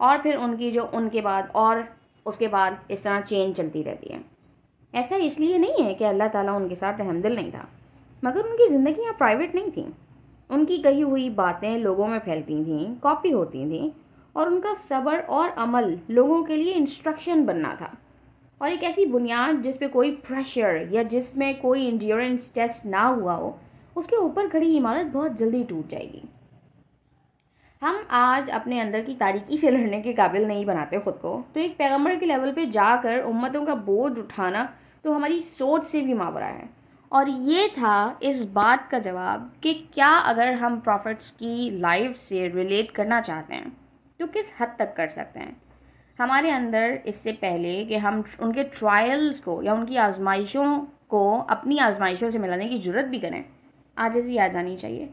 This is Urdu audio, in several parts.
اور پھر ان کی جو ان کے بعد اور اس کے بعد اس طرح چینج چلتی رہتی ہے. ایسا اس لیے نہیں ہے کہ اللہ تعالیٰ ان کے ساتھ رحم دل نہیں تھا، مگر ان کی زندگیاں پرائیویٹ نہیں تھیں. ان کی کہی ہوئی باتیں لوگوں میں پھیلتی تھیں، کاپی ہوتی تھیں، اور ان کا صبر اور عمل لوگوں کے لیے انسٹرکشن بننا تھا، اور ایک ایسی بنیاد جس پہ کوئی پریشر یا جس میں کوئی انڈیورنس ٹیسٹ نہ ہوا ہو، اس کے اوپر کھڑی عمارت بہت جلدی ٹوٹ جائے گی. ہم آج اپنے اندر کی تاریکی سے لڑنے کے قابل نہیں بناتے خود کو، تو ایک پیغمبر کے لیول پہ جا کر امتوں کا بوجھ اٹھانا تو ہماری سوچ سے بھی ماورا ہے. اور یہ تھا اس بات کا جواب کہ کیا اگر ہم پروفٹس کی لائف سے ریلیٹ کرنا چاہتے ہیں تو کس حد تک کر سکتے ہیں. ہمارے اندر اس سے پہلے کہ ہم ان کے ٹرائلز کو یا ان کی آزمائشوں کو اپنی آزمائشوں سے ملانے کی جرت بھی کریں، عاجزی آ جانی چاہیے.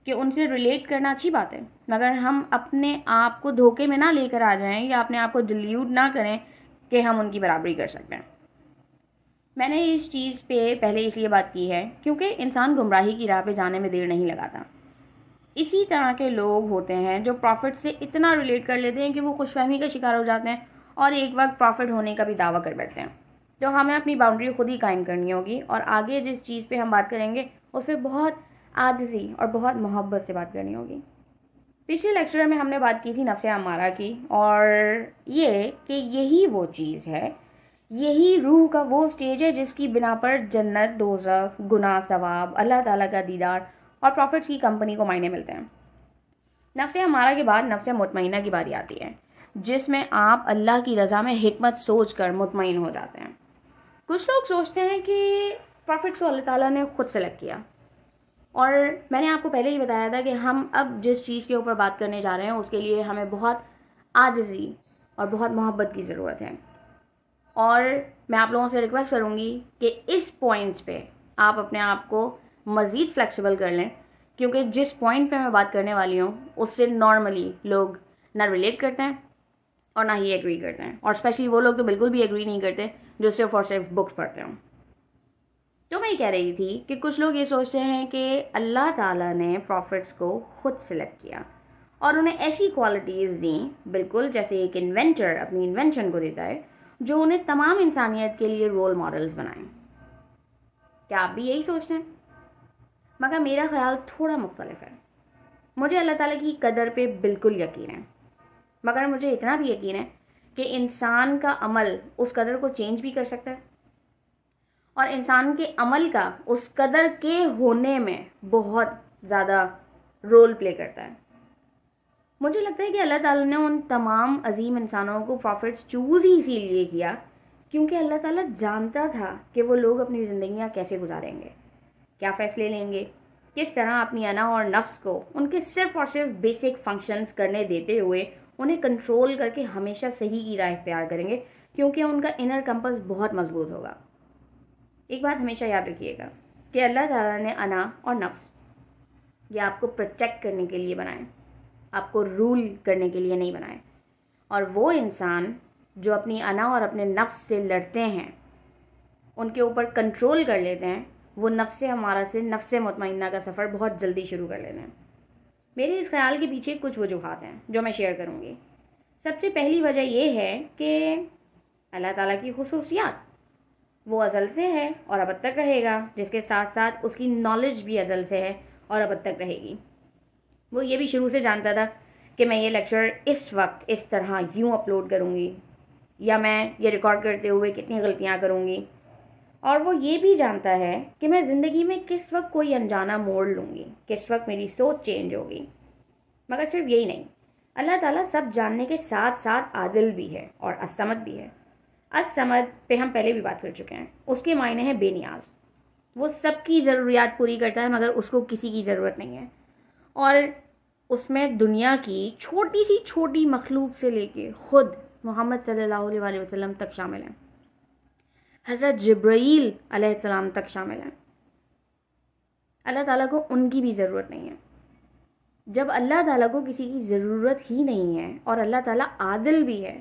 کہ ان سے ریلیٹ کرنا اچھی بات ہے، مگر ہم اپنے آپ کو دھوکے میں نہ لے کر آ جائیں یا اپنے آپ کو ڈیلیوٹ نہ کریں کہ ہم ان کی برابری کر سکتے ہیں. میں نے اس چیز پہ پہلے اس لیے بات کی ہے کیونکہ انسان گمراہی کی راہ پہ جانے میں دیر نہیں لگاتا. اسی طرح کے لوگ ہوتے ہیں جو پروفٹ سے اتنا ریلیٹ کر لیتے ہیں کہ وہ خوش فہمی کا شکار ہو جاتے ہیں اور ایک وقت پروفٹ ہونے کا بھی دعویٰ کر بیٹھتے ہیں. تو ہمیں اپنی باؤنڈری خود ہی قائم کرنی ہوگی، اور آگے جس چیز پہ ہم بات کریں گے اس پہ بہت عاجزی اور بہت محبت سے بات کرنی ہوگی. پچھلے لیکچر میں ہم نے بات کی تھی نفس امارہ کی، اور یہ کہ یہی وہ چیز ہے، یہی روح کا وہ سٹیج ہے جس کی بنا پر جنت، دوزخ، گناہ، ثواب، اللہ تعالیٰ کا دیدار اور پروفٹس کی کمپنی کو معنی ملتے ہیں. نفس امارہ کے بعد نفس مطمئنہ کی باری آتی ہے، جس میں آپ اللہ کی رضا میں حکمت سوچ کر مطمئن ہو جاتے ہیں. کچھ لوگ سوچتے ہیں کہ پروفٹس کو اللہ تعالیٰ نے خود سلیکٹ کیا، اور میں نے آپ کو پہلے ہی بتایا تھا کہ ہم اب جس چیز کے اوپر بات کرنے جا رہے ہیں اس کے لیے ہمیں بہت عاجزی اور بہت محبت کی ضرورت ہے. اور میں آپ لوگوں سے ریکویسٹ کروں گی کہ اس پوائنٹس پہ آپ اپنے آپ کو مزید فلیکسیبل کر لیں، کیونکہ جس پوائنٹ پہ میں بات کرنے والی ہوں اس سے نارملی لوگ نہ ریلیٹ کرتے ہیں اور نہ ہی ایگری کرتے ہیں، اور اسپیشلی وہ لوگ تو بالکل بھی ایگری نہیں کرتے جو صرف اور صرف بکس پڑھتے ہوں. تو میں یہ کہہ رہی تھی کہ کچھ لوگ یہ سوچتے ہیں کہ اللہ تعالیٰ نے پروفٹس کو خود سلیکٹ کیا اور انہیں ایسی کوالٹیز دیں، بالکل جیسے ایک انوینٹر اپنی انوینشن کو دیتا ہے، جو انہیں تمام انسانیت کے لیے رول ماڈلز بنائیں. کیا آپ بھی یہی سوچتے ہیں؟ مگر میرا خیال تھوڑا مختلف ہے. مجھے اللہ تعالیٰ کی قدر پہ بالکل یقین ہے، مگر مجھے اتنا بھی یقین ہے کہ انسان کا عمل اس قدر کو چینج بھی کر سکتا ہے، اور انسان کے عمل کا اس قدر کے ہونے میں بہت زیادہ رول پلے کرتا ہے. مجھے لگتا ہے کہ اللہ تعالیٰ نے ان تمام عظیم انسانوں کو پروفٹس چوز ہی اسی لیے کیا کیونکہ اللہ تعالیٰ جانتا تھا کہ وہ لوگ اپنی زندگیاں کیسے گزاریں گے، کیا فیصلے لیں گے، کس طرح اپنی انا اور نفس کو ان کے صرف اور صرف بیسک فنکشنز کرنے دیتے ہوئے انہیں کنٹرول کر کے ہمیشہ صحیح کی راہ اختیار کریں گے، کیونکہ ان کا انر کمپس بہت مضبوط ہوگا. ایک بات ہمیشہ یاد رکھیے گا کہ اللہ تعالیٰ نے انا اور نفس یہ آپ کو پروٹیکٹ کرنے کے لیے بنائے، آپ کو رول کرنے کے لیے نہیں بنائے. اور وہ انسان جو اپنی انا اور اپنے نفس سے لڑتے ہیں، ان کے اوپر کنٹرول کر لیتے ہیں، وہ نفس ہمارا سے نفس مطمئنہ کا سفر بہت جلدی شروع کر لیتے ہیں. میرے اس خیال کے پیچھے کچھ وجوہات ہیں جو میں شیئر کروں گی. سب سے پہلی وجہ یہ ہے کہ اللہ تعالیٰ کی خصوصیات، وہ ازل سے ہے اور ابد تک رہے گا، جس کے ساتھ ساتھ اس کی نالج بھی ازل سے ہے اور ابد تک رہے گی. وہ یہ بھی شروع سے جانتا تھا کہ میں یہ لیکچر اس وقت اس طرح یوں اپلوڈ کروں گی، یا میں یہ ریکارڈ کرتے ہوئے کتنی غلطیاں کروں گی. اور وہ یہ بھی جانتا ہے کہ میں زندگی میں کس وقت کوئی انجانا موڑ لوں گی، کس وقت میری سوچ چینج ہوگی. مگر صرف یہی نہیں، اللہ تعالیٰ سب جاننے کے ساتھ ساتھ عادل بھی ہے اور الصمد بھی ہے. الصمد پہ ہم پہلے بھی بات کر چکے ہیں. اس کے معنی ہے بے نیاز. وہ سب کی ضروریات پوری کرتا ہے مگر اس کو کسی کی ضرورت نہیں ہے، اور اس میں دنیا کی چھوٹی سی چھوٹی مخلوق سے لے کے خود محمد صلی اللہ علیہ وسلم تک شامل ہیں، حضرت جبرائیل علیہ السلام تک شامل ہیں. اللہ تعالیٰ کو ان کی بھی ضرورت نہیں ہے. جب اللہ تعالیٰ کو کسی کی ضرورت ہی نہیں ہے اور اللہ تعالیٰ عادل بھی ہے،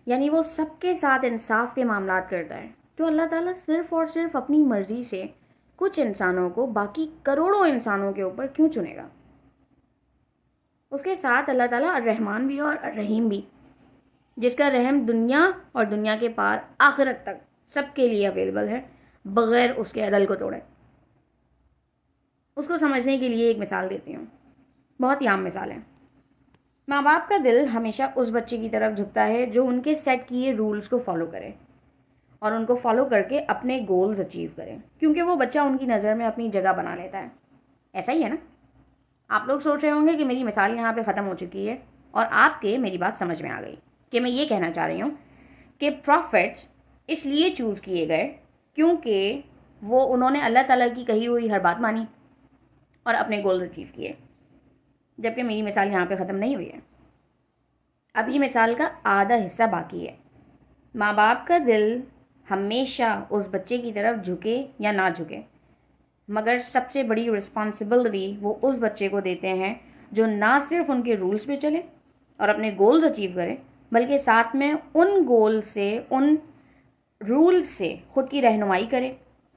یعنی وہ سب کے ساتھ انصاف کے معاملات کرتا ہے، تو اللہ تعالیٰ صرف اور صرف اپنی مرضی سے کچھ انسانوں کو باقی کروڑوں انسانوں کے اوپر کیوں چنے گا؟ اس کے ساتھ اللہ تعالیٰ الرحمن بھی اور الرحیم بھی. جس کا رحم دنیا اور دنیا کے پار آخرت تک سب کے لیے اویلیبل ہے بغیر اس کے عدل کو توڑے. اس کو سمجھنے کے لیے ایک مثال دیتی ہوں, بہت ہی عام مثال ہے. ماں باپ کا دل ہمیشہ اس بچے کی طرف جھکتا ہے جو ان کے سیٹ کیے رولز کو فالو کرے اور ان کو فالو کر کے اپنے گولز اچیو کرے, کیونکہ وہ بچہ ان کی نظر میں اپنی جگہ بنا لیتا ہے. ایسا ہی ہے نا؟ آپ لوگ سوچ رہے ہوں گے کہ میری مثال یہاں پہ ختم ہو چکی ہے اور آپ کے میری بات سمجھ میں آ گئی کہ میں یہ کہنا چاہ رہی ہوں کہ پروفٹس اس لیے چوز کیے گئے کیونکہ وہ انہوں نے اللہ تعالیٰ کی کہی ہوئی ہر بات مانی اور اپنے گولز اچیو کیے, جبکہ میری مثال یہاں پہ ختم نہیں ہوئی ہے. اب یہ مثال کا آدھا حصہ باقی ہے. ماں باپ کا دل ہمیشہ اس بچے کی طرف جھکے یا نہ جھکے, مگر سب سے بڑی رسپانسبلٹی وہ اس بچے کو دیتے ہیں جو نہ صرف ان کے رولز پہ چلے اور اپنے گولز اچیو کرے, بلکہ ساتھ میں ان گول سے, ان رول سے خود کی رہنمائی کرے,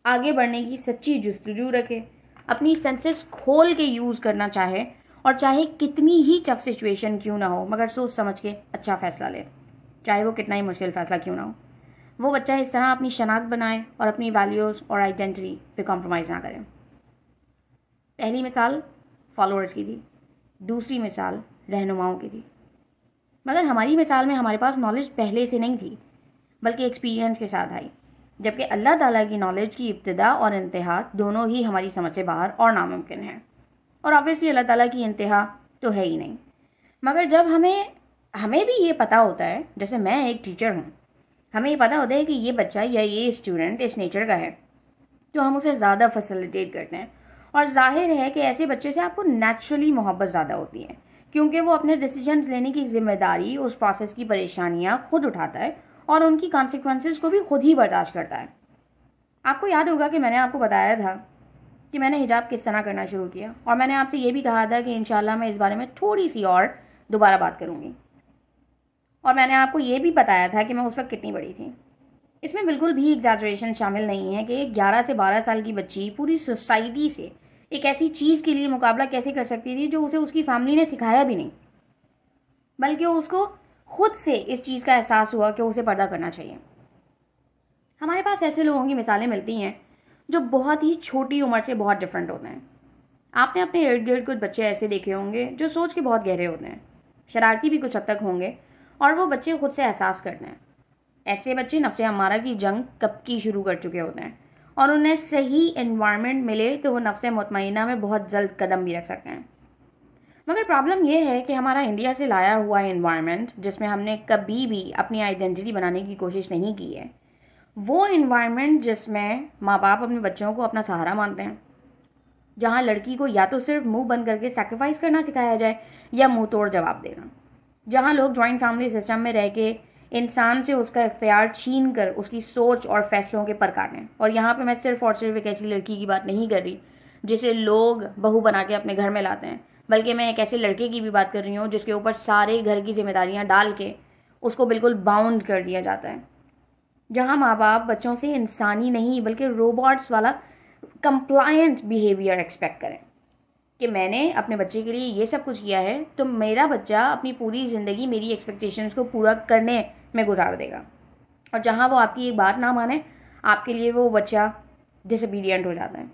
آگے بڑھنے کی سچی جستجو رکھے, اپنی سینسز کھول کے یوز کرنا چاہے اور چاہے کتنی ہی ٹف سچویشن کیوں نہ ہو مگر سوچ سمجھ کے اچھا فیصلہ لے, چاہے وہ کتنا ہی مشکل فیصلہ کیوں نہ ہو. وہ بچہ اس طرح اپنی شناخت بنائے اور اپنی ویلیوز اور آئیڈینٹی پہ کمپرومائز نہ کرے. پہلی مثال فالوورز کی تھی, دوسری مثال رہنماؤں کی تھی. مگر ہماری مثال میں ہمارے پاس نالج پہلے سے نہیں تھی بلکہ ایکسپیرینس کے ساتھ آئی, جبکہ اللہ تعالیٰ کی نالج کی ابتدا اور انتہا دونوں ہی ہماری سمجھ سے باہر اور ناممکن ہے, اور آبویسلی اللہ تعالیٰ کی انتہا تو ہے ہی نہیں. مگر جب ہمیں بھی یہ پتہ ہوتا ہے, جیسے میں ایک ٹیچر ہوں, ہمیں یہ پتہ ہوتا ہے کہ یہ بچہ یا یہ اسٹوڈنٹ اس نیچر کا ہے, تو ہم اسے زیادہ فیسیلیٹیٹ کرتے ہیں. اور ظاہر ہے کہ ایسے بچے سے آپ کو نیچرلی محبت زیادہ ہوتی ہے, کیونکہ وہ اپنے ڈیسیجنز لینے کی ذمہ داری, اس پروسیس کی پریشانیاں خود اٹھاتا ہے اور ان کی کانسیکوینسز کو بھی خود ہی برداشت کرتا ہے. آپ کو یاد ہوگا کہ میں نے آپ کو بتایا تھا کہ میں نے حجاب کس طرح کرنا شروع کیا, اور میں نے آپ سے یہ بھی کہا تھا کہ انشاءاللہ میں اس بارے میں تھوڑی سی اور دوبارہ بات کروں گی, اور میں نے آپ کو یہ بھی بتایا تھا کہ میں اس وقت کتنی بڑی تھی. اس میں بالکل بھی ایگزیجریشن شامل نہیں ہے کہ ایک 11 سے 12 سال کی بچی پوری سوسائٹی سے ایک ایسی چیز کے لیے مقابلہ کیسے کر سکتی تھی جو اسے اس کی فیملی نے سکھایا بھی نہیں, بلکہ اس کو خود سے اس چیز کا احساس ہوا کہ اسے پردہ کرنا چاہیے. ہمارے پاس ایسے لوگوں کی مثالیں ملتی ہیں جو بہت ہی چھوٹی عمر سے بہت ڈفرینٹ ہوتے ہیں. آپ نے اپنے ارد گرد کچھ بچے ایسے دیکھے ہوں گے جو سوچ کے بہت گہرے ہوتے ہیں, شرارتی بھی کچھ حد تک ہوں گے, اور وہ بچے خود سے احساس کرتے ہیں. ایسے بچے نفس امارہ کی جنگ کب کی شروع کر چکے ہوتے ہیں, اور انہیں صحیح انوائرمنٹ ملے تو وہ نفس مطمئنہ میں بہت جلد قدم بھی رکھ سکتے ہیں. مگر پرابلم یہ ہے کہ ہمارا انڈیا سے لایا ہوا انوائرمنٹ, جس میں ہم نے کبھی بھی اپنی آئیڈینٹی بنانے کی کوشش نہیں کی ہے, وہ انوائرمنٹ جس میں ماں باپ اپنے بچوں کو اپنا سہارا مانتے ہیں, جہاں لڑکی کو یا تو صرف منہ بند کر کے سیکریفائس کرنا سکھایا جائے یا منہ توڑ جواب دینا, جہاں لوگ جوائنٹ فیملی سسٹم میں رہ کے انسان سے اس کا اختیار چھین کر اس کی سوچ اور فیصلوں کے پر کاٹیں. اور یہاں پہ میں صرف اور صرف ایک ایسی لڑکی کی بات نہیں کر رہی جسے لوگ بہو بنا کے اپنے گھر میں لاتے ہیں, بلکہ میں ایک ایسے لڑکے کی بھی بات کر رہی ہوں جس کے اوپر سارے گھر کی ذمہ داریاں ڈال کے اس کو بالکل باؤنڈ کر دیا جاتا ہے, جہاں ماں باپ بچوں سے انسانی نہیں بلکہ روبوٹس والا کمپلائنٹ بیہیویئر ایکسپیکٹ کریں کہ میں نے اپنے بچے کے لیے یہ سب کچھ کیا ہے تو میرا بچہ اپنی پوری زندگی میری ایکسپیکٹیشنز کو پورا کرنے میں گزار دے گا, اور جہاں وہ آپ کی ایک بات نہ مانے آپ کے لیے وہ بچہ ڈس اوبیڈینٹ ہو جاتا ہے.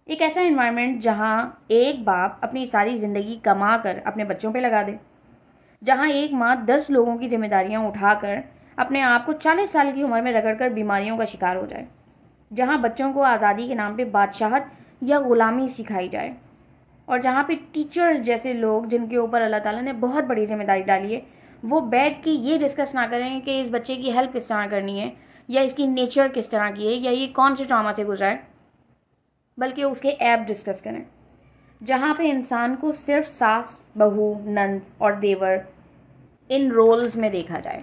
ایک ایسا انوائرمنٹ جہاں ایک باپ اپنی ساری زندگی کما کر اپنے بچوں پہ لگا دے, جہاں ایک ماں 10 لوگوں کی ذمہ داریاں اٹھا کر اپنے آپ کو 40 سال کی عمر میں رگڑ کر بیماریوں کا شکار ہو جائے, جہاں بچوں کو آزادی کے نام پہ بادشاہت یا غلامی سکھائی جائے, اور جہاں پہ ٹیچرز جیسے لوگ جن کے اوپر اللہ تعالیٰ نے بہت بڑی ذمہ داری ڈالی ہے وہ بیٹھ کے یہ ڈسکس نہ کریں کہ اس بچے کی ہیلپ کس طرح کرنی ہے یا اس کی نیچر کس طرح کی ہے یا یہ کون سے ٹراما سے گزرا ہے, بلکہ اس کے ایپ ڈسکس کریں, جہاں پہ انسان کو صرف ساس, بہو, نند اور دیور ان رولز میں دیکھا جائے.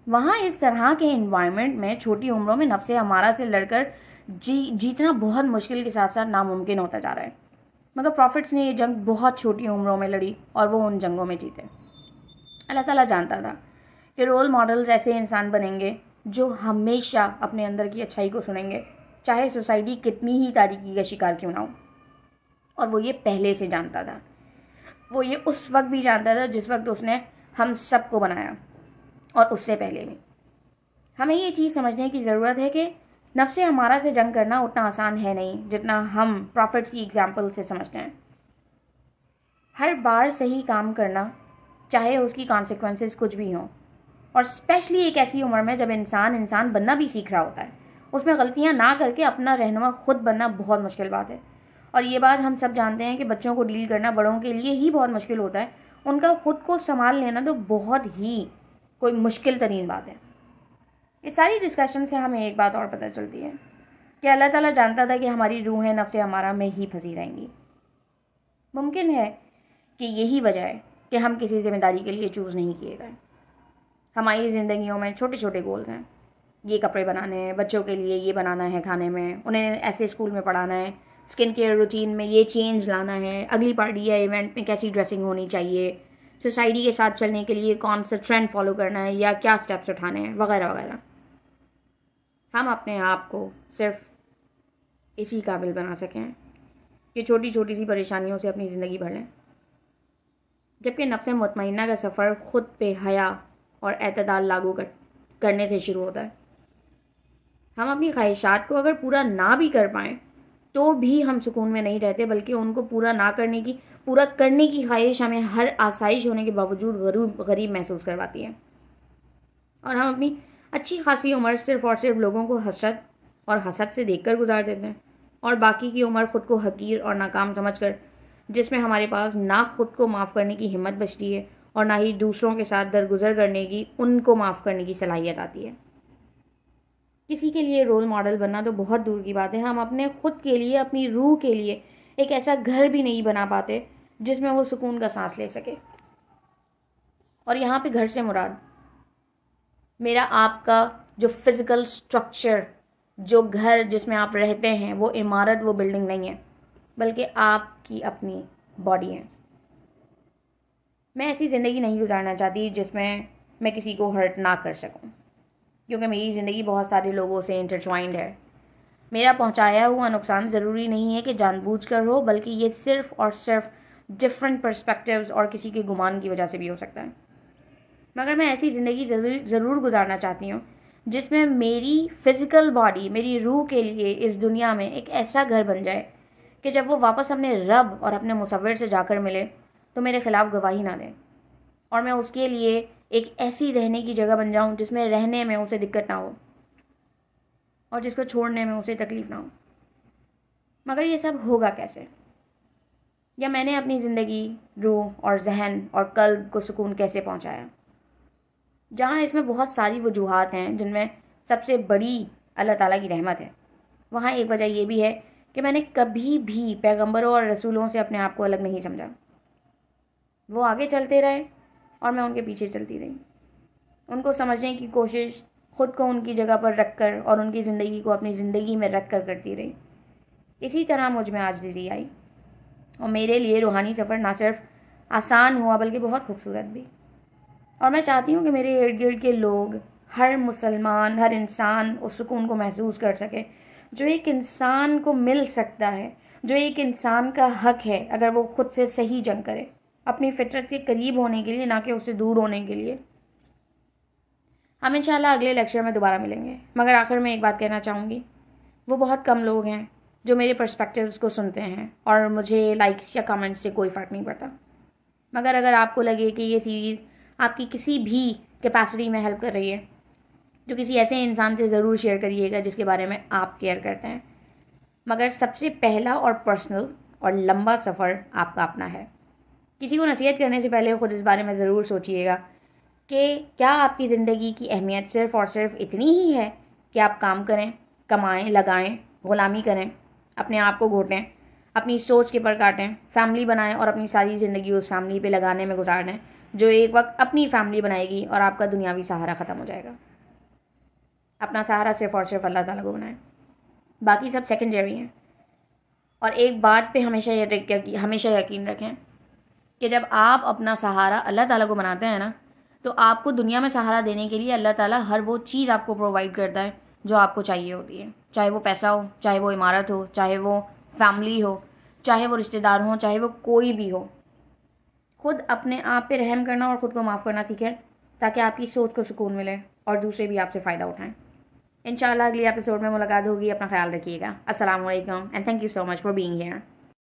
وہاں اس طرح کے انوائرمنٹ میں چھوٹی عمروں میں نفس امارہ سے لڑ کر جیتنا بہت مشکل کے ساتھ ساتھ ناممکن ہوتا جا رہا ہے. مگر پروفٹس نے یہ جنگ بہت چھوٹی عمروں میں لڑی اور وہ ان جنگوں میں جیتے. اللہ تعالیٰ جانتا تھا کہ رول ماڈلز ایسے انسان بنیں گے جو ہمیشہ اپنے اندر کی اچھائی کو سنیں گے, چاہے سوسائٹی کتنی ہی تاریکی کا شکار کیوں نہ ہو. اور وہ یہ پہلے سے جانتا تھا, وہ یہ اس وقت بھی جانتا تھا جس وقت اس نے ہم سب کو بنایا, اور اس سے پہلے بھی. ہمیں یہ چیز سمجھنے کی ضرورت ہے کہ نفس ہمارا سے جنگ کرنا اتنا آسان ہے نہیں جتنا ہم پروفٹس کی ایگزامپل سے سمجھتے ہیں. ہر بار صحیح کام کرنا چاہے اس کی کانسیکوینسز کچھ بھی ہوں، اور اسپیشلی ایک ایسی عمر میں جب انسان بننا بھی سیکھ رہا ہوتا ہے، اس میں غلطیاں نہ کر کے اپنا رہنما خود بننا بہت مشکل بات ہے. اور یہ بات ہم سب جانتے ہیں کہ بچوں کو ڈیل کرنا بڑوں کے لیے ہی بہت مشکل ہوتا ہے. ان کا خود کو سنبھال لینا تو بہت ہی کوئی مشکل ترین بات ہے. اس ساری ڈسکشن سے ہمیں ایک بات اور پتہ چلتی ہے کہ اللہ تعالیٰ جانتا تھا کہ ہماری روحیں نفس ہمارا میں ہی پھنسی رہیں گی. ممکن ہے کہ یہی وجہ ہے کہ ہم کسی ذمہ داری کے لیے چوز نہیں کیے گئے. ہماری زندگیوں میں چھوٹے چھوٹے گولز ہیں. یہ کپڑے بنانے ہیں، بچوں کے لیے یہ بنانا ہے کھانے میں، انہیں ایسے اسکول میں پڑھانا ہے، اسکن کیئر روٹین میں یہ چینج لانا ہے، اگلی پارٹی یا ایونٹ میں کیسی ڈریسنگ ہونی چاہیے، سوسائٹی کے ساتھ چلنے کے لیے کون سا ٹرینڈ فالو کرنا ہے یا کیا اسٹیپس اٹھانے ہیں، وغیرہ وغیرہ. ہم اپنے آپ کو صرف اسی قابل بنا سکیں کہ چھوٹی چھوٹی سی پریشانیوں سے اپنی زندگی بھر لیں، جبکہ نفس مطمئنہ کا سفر خود پہ حیا اور اعتدال لاگو کرنے سے شروع ہوتا ہے. ہم اپنی خواہشات کو اگر پورا نہ بھی کر پائیں تو بھی ہم سکون میں نہیں رہتے، بلکہ ان کو پورا کرنے کی خواہش ہمیں ہر آسائش ہونے کے باوجود غریب محسوس کرواتی ہے. اور ہم اپنی اچھی خاصی عمر صرف اور صرف لوگوں کو حسرت اور حسد سے دیکھ کر گزار دیتے ہیں، اور باقی کی عمر خود کو حقیر اور ناکام سمجھ کر، جس میں ہمارے پاس نہ خود کو معاف کرنے کی ہمت بچتی ہے اور نہ ہی دوسروں کے ساتھ درگزر کرنے کی، ان کو معاف کرنے کی صلاحیت آتی ہے. کسی کے لیے رول ماڈل بننا تو بہت دور کی بات ہے، ہم اپنے خود کے لیے، اپنی روح کے لیے ایک ایسا گھر بھی نہیں بنا پاتے جس میں وہ سکون کا سانس لے سکے. اور یہاں پہ گھر سے مراد میرا آپ کا جو فزیکل سٹرکچر، جو گھر جس میں آپ رہتے ہیں، وہ عمارت، وہ بلڈنگ نہیں ہے، بلکہ آپ کی اپنی باڈی ہے. میں ایسی زندگی نہیں گزارنا چاہتی جس میں میں کسی کو ہرٹ نہ کر سکوں، کیونکہ میری زندگی بہت سارے لوگوں سے انٹرٹوائنڈ ہے. میرا پہنچایا ہوا نقصان ضروری نہیں ہے کہ جان بوجھ کر ہو، بلکہ یہ صرف اور صرف ڈفرینٹ پرسپیکٹیوز اور کسی کے گمان کی وجہ سے بھی ہو سکتا ہے. مگر میں ایسی زندگی ضرور گزارنا چاہتی ہوں جس میں میری فزیکل باڈی، میری روح کے لیے اس دنیا میں ایک ایسا گھر بن جائے کہ جب وہ واپس اپنے رب اور اپنے مصور سے جا کر ملے تو میرے خلاف گواہی نہ دیں، اور میں اس کے لیے ایک ایسی رہنے کی جگہ بن جاؤں جس میں رہنے میں اسے دقت نہ ہو اور جس کو چھوڑنے میں اسے تکلیف نہ ہو. مگر یہ سب ہوگا کیسے؟ یا میں نے اپنی زندگی، روح اور ذہن اور قلب کو سکون کیسے پہنچایا؟ جہاں اس میں بہت ساری وجوہات ہیں، جن میں سب سے بڑی اللہ تعالیٰ کی رحمت ہے، وہاں ایک وجہ یہ بھی ہے کہ میں نے کبھی بھی پیغمبروں اور رسولوں سے اپنے آپ کو الگ نہیں سمجھا. وہ آگے چلتے رہے اور میں ان کے پیچھے چلتی رہی، ان کو سمجھنے کی کوشش خود کو ان کی جگہ پر رکھ کر اور ان کی زندگی کو اپنی زندگی میں رکھ کر کرتی رہی. اسی طرح مجھ میں عاجزی آئی، اور میرے لیے روحانی سفر نہ صرف آسان ہوا بلکہ بہت خوبصورت بھی. اور میں چاہتی ہوں کہ میرے ارد گرد کے لوگ، ہر مسلمان، ہر انسان اس سکون کو محسوس کر سکے جو ایک انسان کو مل سکتا ہے، جو ایک انسان کا حق ہے اگر وہ خود سے صحیح جنگ کرے، اپنی فطرت کے قریب ہونے کے لیے، نہ کہ اس سے دور ہونے کے لیے. ہم انشاءاللہ اگلے لیکچر میں دوبارہ ملیں گے، مگر آخر میں ایک بات کہنا چاہوں گی. وہ بہت کم لوگ ہیں جو میرے پرسپیکٹیوز کو سنتے ہیں، اور مجھے لائکس یا کمنٹس سے کوئی فرق نہیں پڑتا. مگر اگر آپ کو لگے کہ یہ سیریز آپ کی کسی بھی کیپیسٹی میں ہیلپ کر رہی ہے، جو کسی ایسے انسان سے ضرور شیئر کریے گا جس کے بارے میں آپ کیئر کرتے ہیں. مگر سب سے پہلا اور پرسنل اور لمبا سفر آپ کا اپنا ہے. کسی کو نصیحت کرنے سے پہلے خود اس بارے میں ضرور سوچیے گا کہ کیا آپ کی زندگی کی اہمیت صرف اور صرف اتنی ہی ہے کہ آپ کام کریں، کمائیں، لگائیں، غلامی کریں، اپنے آپ کو گھوٹیں، اپنی سوچ کے پر کاٹیں، فیملی بنائیں اور اپنی ساری زندگی اس فیملی پہ لگانے میں گزار دیں جو ایک وقت اپنی فیملی بنائے گی اور آپ کا دنیاوی سہارا ختم ہو جائے گا. اپنا سہارا صرف اور صرف اللہ تعالیٰ کو بنائیں، باقی سب سیکنڈری ہیں. اور ایک بات پہ ہمیشہ یقین رکھیں کہ جب آپ اپنا سہارا اللہ تعالیٰ کو بناتے ہیں نا، تو آپ کو دنیا میں سہارا دینے کے لیے اللہ تعالیٰ ہر وہ چیز آپ کو پرووائڈ کرتا ہے جو آپ کو چاہیے ہوتی ہے، چاہے وہ پیسہ ہو، چاہے وہ عمارت ہو، چاہے وہ فیملی ہو، چاہے وہ رشتہ دار ہوں، چاہے وہ کوئی بھی ہو. خود اپنے آپ پہ رحم کرنا اور خود کو معاف کرنا سیکھیں، تاکہ آپ کی سوچ کو سکون ملے اور دوسرے بھی آپ سے فائدہ اٹھائیں. انشاءاللہ اگلی ایپیسوڈ میں ملاقات ہوگی. اپنا خیال رکھیے گا. السلام علیکم and thank you so much for being here.